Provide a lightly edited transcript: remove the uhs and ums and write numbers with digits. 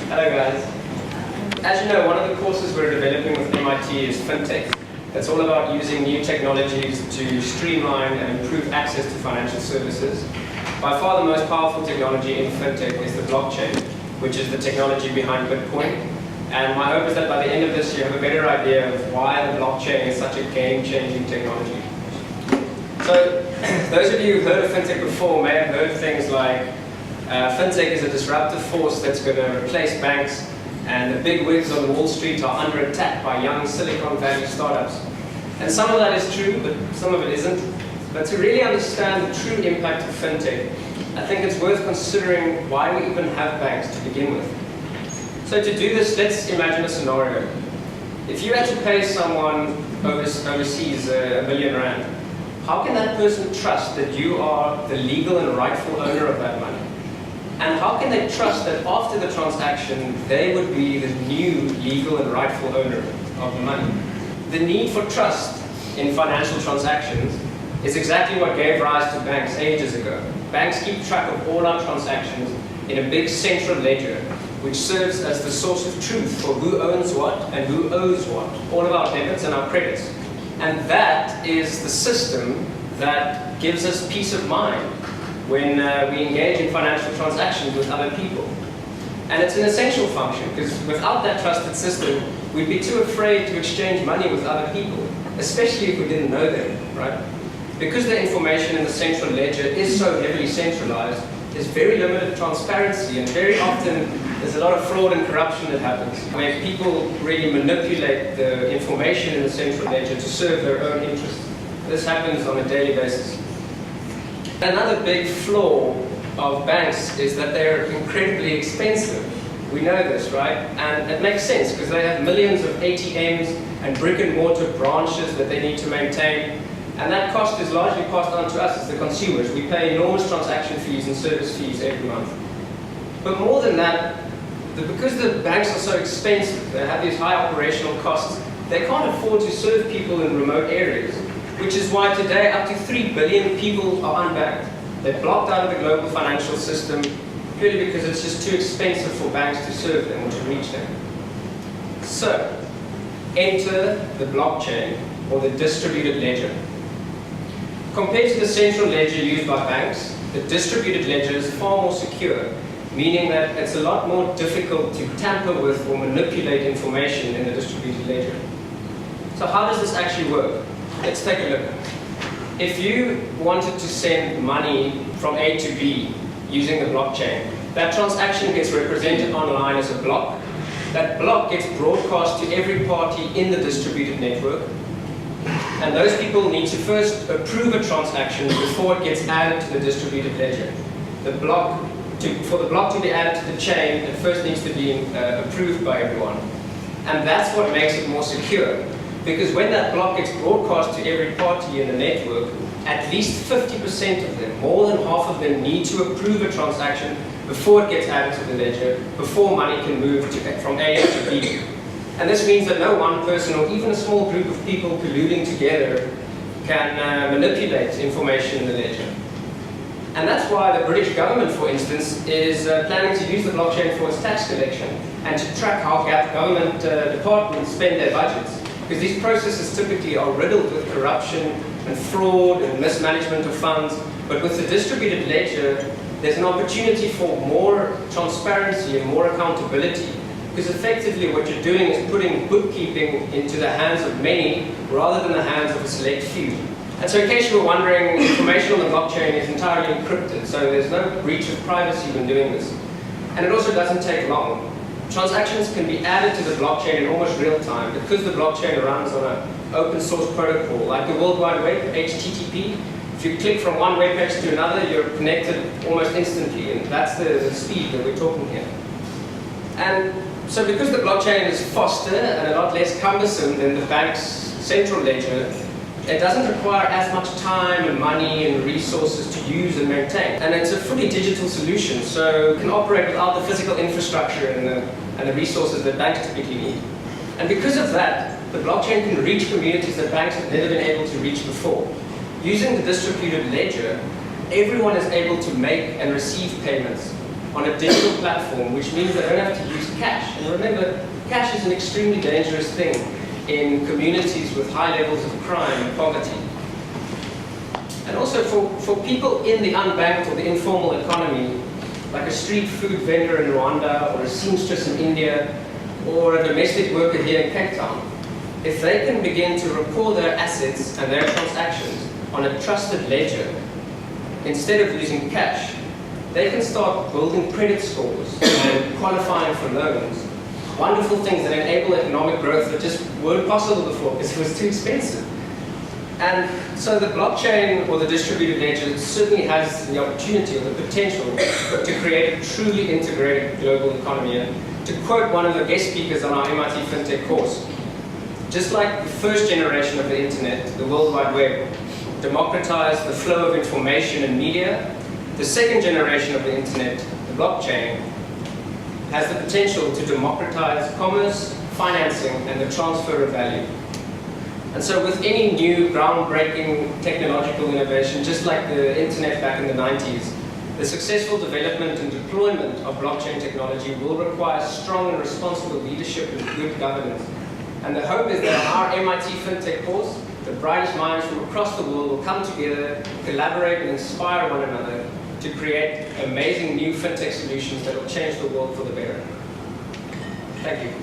Hello guys. As you know, one of the courses we're developing with MIT is fintech. It's all about using new technologies to streamline and improve access to financial services. By far the most powerful technology in fintech is the blockchain, which is the technology behind Bitcoin. And my hope is that by the end of this you have a better idea of why the blockchain is such a game-changing technology. So, those of you who've heard of fintech before may have heard things like fintech is a disruptive force that's going to replace banks, and the big wigs on Wall Street are under attack by young Silicon Valley startups. And some of that is true, but some of it isn't. But to really understand the true impact of fintech, I think it's worth considering why we even have banks to begin with. So to do this, let's imagine a scenario. If you had to pay someone overseas R1 million, how can that person trust that you are the legal and rightful owner of that money? And how can they trust that after the transaction, they would be the new legal and rightful owner of the money? The need for trust in financial transactions is exactly what gave rise to banks ages ago. Banks keep track of all our transactions in a big central ledger, which serves as the source of truth for who owns what and who owes what, all of our debits and our credits. And that is the system that gives us peace of mind when we engage in financial transactions with other people. And it's an essential function, because without that trusted system, we'd be too afraid to exchange money with other people, especially if we didn't know them, right? Because the information in the central ledger is so heavily centralized, there's very limited transparency, and very often there's a lot of fraud and corruption that happens, where people really manipulate the information in the central ledger to serve their own interests. This happens on a daily basis. Another big flaw of banks is that they're incredibly expensive. We know this, right? And it makes sense because they have millions of ATMs and brick and mortar branches that they need to maintain. And that cost is largely passed on to us as the consumers. We pay enormous transaction fees and service fees every month. But more than that, because the banks are so expensive, they have these high operational costs, they can't afford to serve people in remote areas. Which is why today up to 3 billion people are unbanked. They're blocked out of the global financial system purely because it's just too expensive for banks to serve them or to reach them. So, enter the blockchain or the distributed ledger. Compared to the central ledger used by banks, the distributed ledger is far more secure, meaning that it's a lot more difficult to tamper with or manipulate information in the distributed ledger. So how does this actually work? Let's take a look. If you wanted to send money from A to B using the blockchain, that transaction gets represented online as a block. That block gets broadcast to every party in the distributed network. And those people need to first approve a transaction before it gets added to the distributed ledger. For the block to be added to the chain, it first needs to be approved by everyone. And that's what makes it more secure. Because when that block gets broadcast to every party in the network, at least 50% of them, more than half of them, need to approve a transaction before it gets added to the ledger, before money can move from A to B. And this means that no one person or even a small group of people colluding together can manipulate information in the ledger. And that's why the British government, for instance, is planning to use the blockchain for its tax collection and to track how government departments spend their budgets. Because these processes typically are riddled with corruption and fraud and mismanagement of funds. But with the distributed ledger, there's an opportunity for more transparency and more accountability. Because effectively what you're doing is putting bookkeeping into the hands of many rather than the hands of a select few. And so in case you were wondering, information on the blockchain is entirely encrypted, so there's no breach of privacy when doing this. And it also doesn't take long. Transactions can be added to the blockchain in almost real time because the blockchain runs on an open source protocol like the World Wide Web, HTTP. If you click from one web page to another, you're connected almost instantly, and that's the speed that we're talking here. And so because the blockchain is faster and a lot less cumbersome than the bank's central ledger, it doesn't require as much time and money and resources to use and maintain. And it's a fully digital solution, so it can operate without the physical infrastructure and the resources that banks typically need. And because of that, the blockchain can reach communities that banks have never been able to reach before. Using the distributed ledger, everyone is able to make and receive payments. on a digital platform, which means they don't have to use cash. And remember, cash is an extremely dangerous thing in communities with high levels of crime and poverty. And also for people in the unbanked or the informal economy, like a street food vendor in Rwanda, or a seamstress in India, or a domestic worker here in Cape Town, if they can begin to record their assets and their transactions on a trusted ledger, instead of using cash, they can start building credit scores and qualifying for loans. Wonderful things that enable economic growth that just weren't possible before because it was too expensive. And so the blockchain or the distributed ledger certainly has the opportunity or the potential to create a truly integrated global economy. And to quote one of the guest speakers on our MIT FinTech course, just like the first generation of the internet, the World Wide Web, democratized the flow of information and media, the second generation of the internet, the blockchain, has the potential to democratize commerce, financing, and the transfer of value. And so with any new groundbreaking technological innovation, just like the internet back in the 90s, the successful development and deployment of blockchain technology will require strong and responsible leadership and good governance. And the hope is that on our MIT FinTech course, the brightest minds from across the world will come together, collaborate, and inspire one another to create amazing new FinTech solutions that will change the world for the better. Thank you.